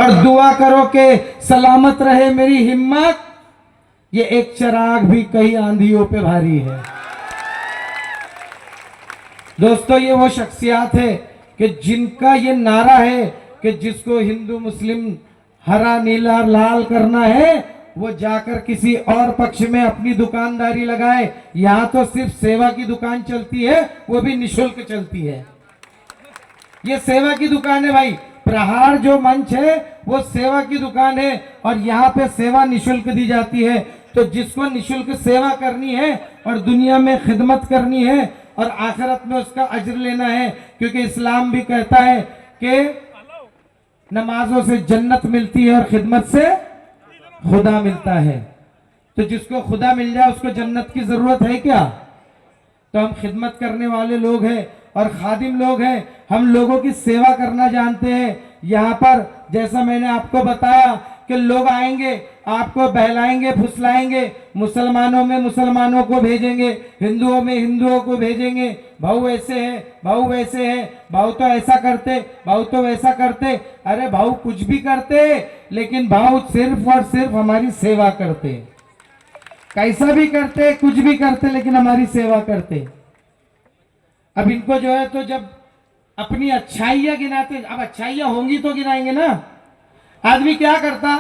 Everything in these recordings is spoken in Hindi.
और दुआ करो कि सलामत रहे मेरी हिम्मत, ये एक चिराग भी कई आंधियों पे भारी है। दोस्तों, ये वो शख्सियात है कि जिनका ये नारा है कि जिसको हिंदू मुस्लिम हरा नीला लाल करना है वो जाकर किसी और पक्ष में अपनी दुकानदारी लगाए। यहां तो सिर्फ सेवा की दुकान चलती है, वो भी निशुल्क चलती है। ये सेवा की दुकान है भाई। प्रहार जो मंच है वो सेवा की दुकान है और यहाँ पे सेवा निशुल्क दी जाती है। तो जिसको निशुल्क सेवा करनी है और दुनिया में खिदमत करनी है और आखिरत में उसका अज्र लेना है, क्योंकि इस्लाम भी कहता है कि नमाजों से जन्नत मिलती है और खिदमत से खुदा मिलता है। तो जिसको खुदा मिल जाए उसको जन्नत की जरूरत है क्या? तो हम खिदमत करने वाले लोग हैं और खादिम लोग हैं, हम लोगों की सेवा करना जानते हैं। यहाँ पर जैसा मैंने आपको बताया कि लोग आएंगे, आपको बहलाएंगे फुसलाएंगे, मुसलमानों में मुसलमानों को भेजेंगे, हिंदुओं में हिंदुओं को भेजेंगे। भाऊ ऐसे है, भाऊ वैसे है, भाऊ तो ऐसा करते, भाऊ तो वैसा करते। अरे भाऊ कुछ भी करते, लेकिन भाऊ सिर्फ और सिर्फ हमारी सेवा करते। कैसा भी करते, कुछ भी करते, लेकिन हमारी सेवा करते। अब इनको जो है तो जब अपनी अच्छाइयां गिनाते, अब अच्छाइयां होंगी तो गिनाएंगे ना। आदमी क्या करता,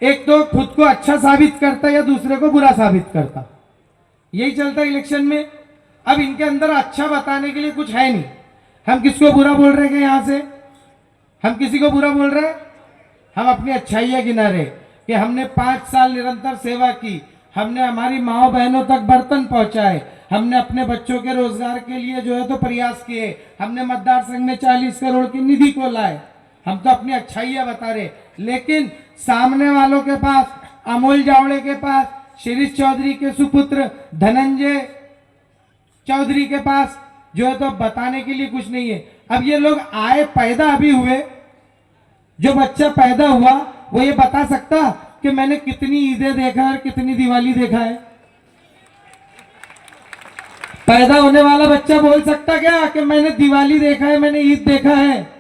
एक तो खुद को अच्छा साबित करता या दूसरे को बुरा साबित करता, यही चलता इलेक्शन में। अब इनके अंदर अच्छा बताने के लिए कुछ है नहीं। हम किसको बुरा बोल रहे हैं? यहां से हम किसी को बुरा बोल रहे हैं? हम अपनी अच्छाइयां गिना रहे कि हमने 5 साल निरंतर सेवा की, हमने हमारी माओ बहनों तक बर्तन पहुंचाए, हमने अपने बच्चों के रोजगार के लिए जो है तो प्रयास किए, हमने मतदार संघ में 40 करोड़ की निधि को लाए। हम तो अपनी अच्छाइयां बता रहे, लेकिन सामने वालों के पास, अमोल जावड़े के पास, शिरीष चौधरी के सुपुत्र धनंजय चौधरी के पास जो है तो बताने के लिए कुछ नहीं है। अब ये लोग आए, पैदा अभी हुए, जो बच्चा पैदा हुआ वो ये बता सकता कि मैंने कितनी ईदें देखा है और कितनी दिवाली देखा है? पैदा होने वाला बच्चा बोल सकता क्या कि मैंने दिवाली देखा है, मैंने ईद देखा है?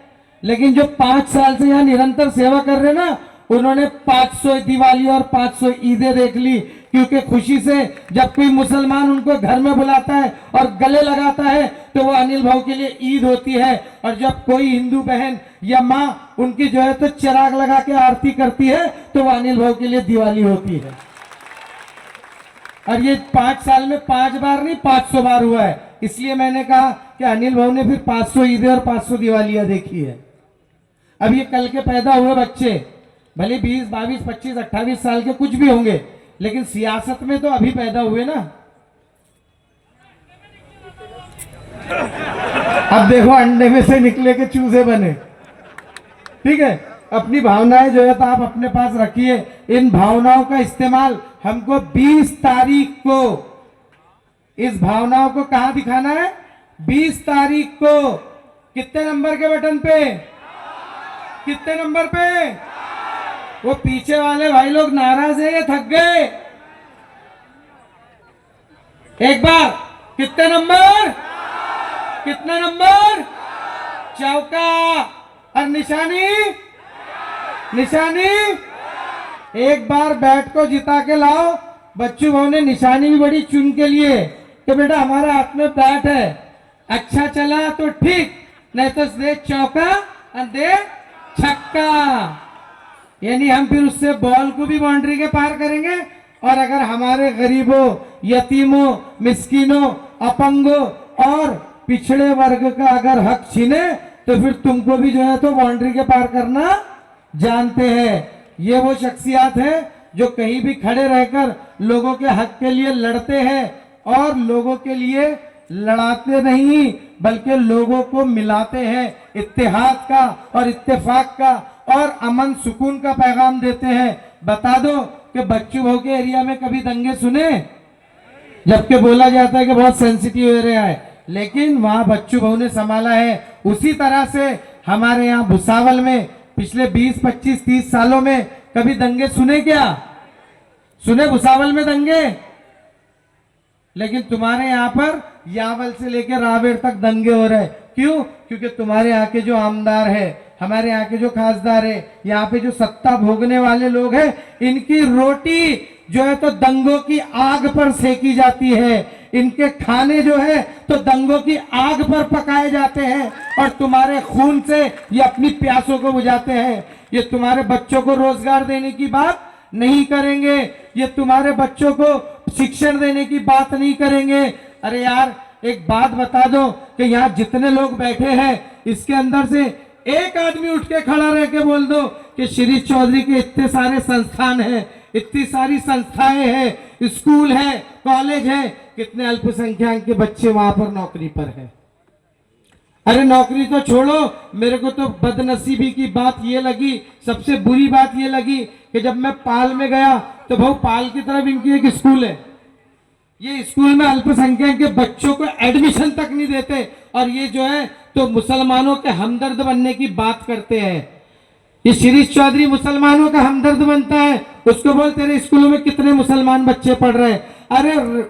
लेकिन जो 5 साल से यहाँ निरंतर सेवा कर रहे ना, उन्होंने 500 दिवाली और 500 ईदें देख ली। क्योंकि खुशी से जब कोई मुसलमान उनको घर में बुलाता है और गले लगाता है तो वो अनिल भाऊ के लिए ईद होती है, और जब कोई हिंदू बहन या माँ उनकी जो है तो चिराग लगा के आरती करती है तो वो अनिल भाऊ के लिए दिवाली होती है। और ये 5 साल में 5 बार नहीं 500 बार हुआ है। इसलिए मैंने कहा कि अनिल भाऊ ने फिर 500 ईदें और 500 दिवालियां देखी है। अब ये कल के पैदा हुए बच्चे भले 20, 22, 25, 28 साल के कुछ भी होंगे, लेकिन सियासत में तो अभी पैदा हुए ना। अब देखो अंडे में से निकले के चूजे बने। ठीक है, अपनी भावनाएं जो है तो आप अपने पास रखिए। इन भावनाओं का इस्तेमाल हमको 20 तारीख को, इस भावनाओं को कहां दिखाना है? 20 तारीख को। कितने नंबर के बटन पे? कितने नंबर पे? वो पीछे वाले भाई लोग नाराज है या थक गए? एक बार कितने नंबर? कितने नंबर? चौका। और निशानी? निशानी एक बार बैट को जिता के लाओ। बच्चू भाव ने निशानी भी बड़ी चुन के लिए कि बेटा हमारा हाथ में बैट है, अच्छा चला तो ठीक, नहीं तो दे चौका और दे छक्का। यानी हम फिर उससे बॉल को भी बाउंड्री के पार करेंगे। और अगर हमारे गरीबों, यतीमों, मिस्किनों, अपंगों और पिछड़े वर्ग का अगर हक छीने तो फिर तुमको भी जो है तो बाउंड्री के पार करना जानते हैं। ये वो शख्सियत है जो कहीं भी खड़े रहकर लोगों के हक के लिए लड़ते हैं और लोगों के लिए लड़ाते नहीं बल्कि लोगों को मिलाते हैं, इत्तेहाद का और इत्तेफाक का और अमन सुकून का पैगाम देते हैं। बता दो कि बच्चू भाऊ के एरिया में कभी दंगे सुने? जबकि बोला जाता है कि बहुत सेंसिटिव एरिया है, लेकिन वहां बच्चू भाऊ ने संभाला है। उसी तरह से हमारे यहाँ भुसावल में पिछले 20, 25, 30 सालों में कभी दंगे सुने क्या? सुने भुसावल में दंगे? लेकिन तुम्हारे यहाँ पर यावल से लेकर रावेर तक दंगे हो रहे। क्यों? क्योंकि तुम्हारे यहाँ के जो आमदार है, हमारे यहाँ के जो खासदार है, यहाँ पे जो सत्ता भोगने वाले लोग हैं, इनकी रोटी जो है तो दंगों की आग पर सेकी जाती है, इनके खाने जो है तो दंगों की आग पर पकाए जाते हैं, और तुम्हारे खून से ये अपनी प्यासों को बुझाते हैं। ये तुम्हारे बच्चों को रोजगार देने की बात नहीं करेंगे, ये तुम्हारे बच्चों को शिक्षण देने की बात नहीं करेंगे। अरे यार, एक बात बता दो कि यहाँ जितने लोग बैठे हैं, इसके अंदर से एक आदमी उठ के खड़ा रह के बोल दो कि शिरीष चौधरी के इतने सारे संस्थान हैं, इतनी सारी संस्थाएं हैं, स्कूल है, कॉलेज है, कितने अल्पसंख्यक के बच्चे वहां पर नौकरी पर है। अरे नौकरी तो छोड़ो, मेरे को तो बदनसीबी की बात ये लगी, सबसे बुरी बात ये लगी कि जब मैं पाल में गया तो भाऊ पाल की तरफ इनकी एक स्कूल है, ये स्कूल में अल्पसंख्यक के बच्चों को एडमिशन तक नहीं देते, और ये जो है तो मुसलमानों के हमदर्द बनने की बात करते हैं। ये शिरीष चौधरी मुसलमानों का हमदर्द बनता है, उसको बोल तेरे स्कूलों में कितने मुसलमान बच्चे पढ़ रहे हैं। अरे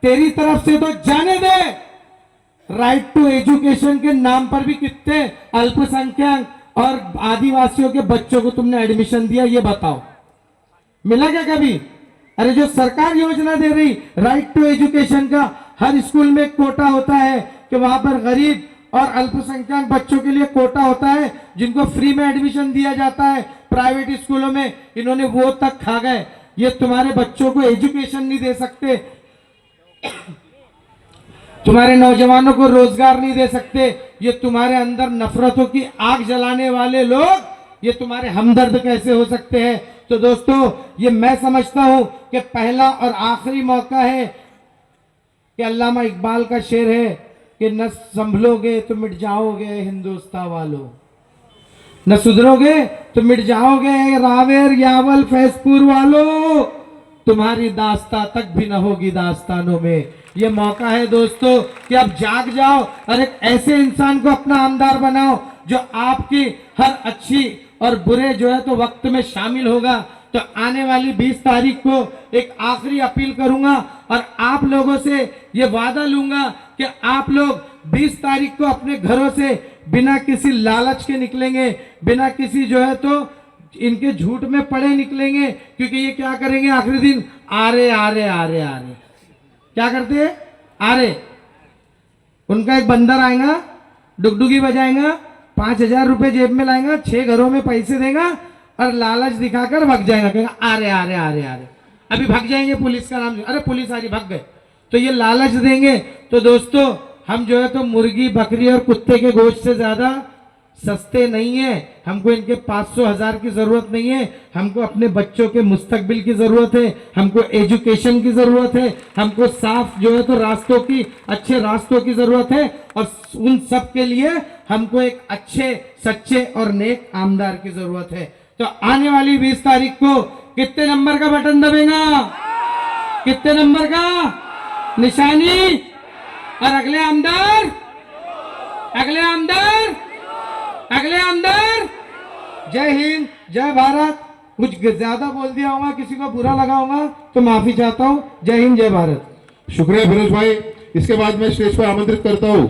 तेरी तरफ से तो जाने दे, राइट टू एजुकेशन के नाम पर भी कितने अल्पसंख्यक और आदिवासियों के बच्चों को तुमने एडमिशन दिया, ये बताओ, मिला क्या कभी? अरे जो सरकार योजना दे रही राइट टू एजुकेशन का, हर स्कूल में कोटा होता है कि वहां पर गरीब और अल्पसंख्यक बच्चों के लिए कोटा होता है, जिनको फ्री में एडमिशन दिया जाता है। प्राइवेट स्कूलों में इन्होंने वो तक खा गए, ये तुम्हारे बच्चों को एजुकेशन नहीं दे सकते, तुम्हारे नौजवानों को रोजगार नहीं दे सकते, ये तुम्हारे अंदर नफरतों की आग जलाने वाले लोग, ये तुम्हारे हमदर्द कैसे हो सकते हैं? तो दोस्तों, ये मैं समझता हूं कि पहला और आखिरी मौका है कि अल्लामा इकबाल का शेर है कि न संभलोगे तो मिट जाओगे हिंदुस्तान वालों, न सुधरोगे तो मिट जाओगे रावेर यावल फैजपुर वालों, तुम्हारी दास्ता तक भी न होगी दास्तानों में। ये मौका है दोस्तों कि अब जाग जाओ और एक ऐसे इंसान को अपना आमदार बनाओ जो आपकी हर अच्छी और बुरे जो है तो वक्त में शामिल होगा। तो आने वाली 20 तारीख को एक आखिरी अपील करूंगा और आप लोगों से ये वादा लूंगा कि आप लोग 20 तारीख को अपने घरों से बिना किसी लालच के निकलेंगे, बिना किसी जो है तो इनके झूठ में पड़े निकलेंगे, क्योंकि ये क्या करेंगे आखिरी दिन, आरे आरे आरे आरे क्या करते हैं, आरे, उनका एक बंदर आएगा, डुगडुगी बजाएगा, 5,000 रुपए जेब में लाएगा, 6 घरों में पैसे देगा और लालच दिखाकर भाग जाएगा, कहेगा आरे आरे आरे आरे, अभी भाग जाएंगे, पुलिस का नाम, अरे पुलिस आ रही, भाग गए, तो ये लालच देंगे। तो दोस्तों, हम जो है तो मुर्गी बकरी और कुत्ते के गोश्त से ज्यादा सस्ते नहीं है, हमको इनके 500,000 की जरूरत नहीं है, हमको अपने बच्चों के मुस्तकबिल की जरूरत है, हमको एजुकेशन की जरूरत है, हमको साफ जो है तो रास्तों की, अच्छे रास्तों की जरूरत है, और उन सब के लिए हमको एक अच्छे सच्चे और नेक आमदार की जरूरत है। तो आने वाली 20 तारीख को कितने नंबर का बटन दबेगा, कितने नंबर का निशानी, और अगले आमदार, अगले आमदार, अगले आमदार। जय हिंद, जय भारत। कुछ ज्यादा बोल दिया होगा, किसी को बुरा लगा होगा तो माफी चाहता हूँ। जय हिंद, जय भारत। शुक्रिया फिरोज भाई। इसके बाद मैं स्टेज पर आमंत्रित करता हूँ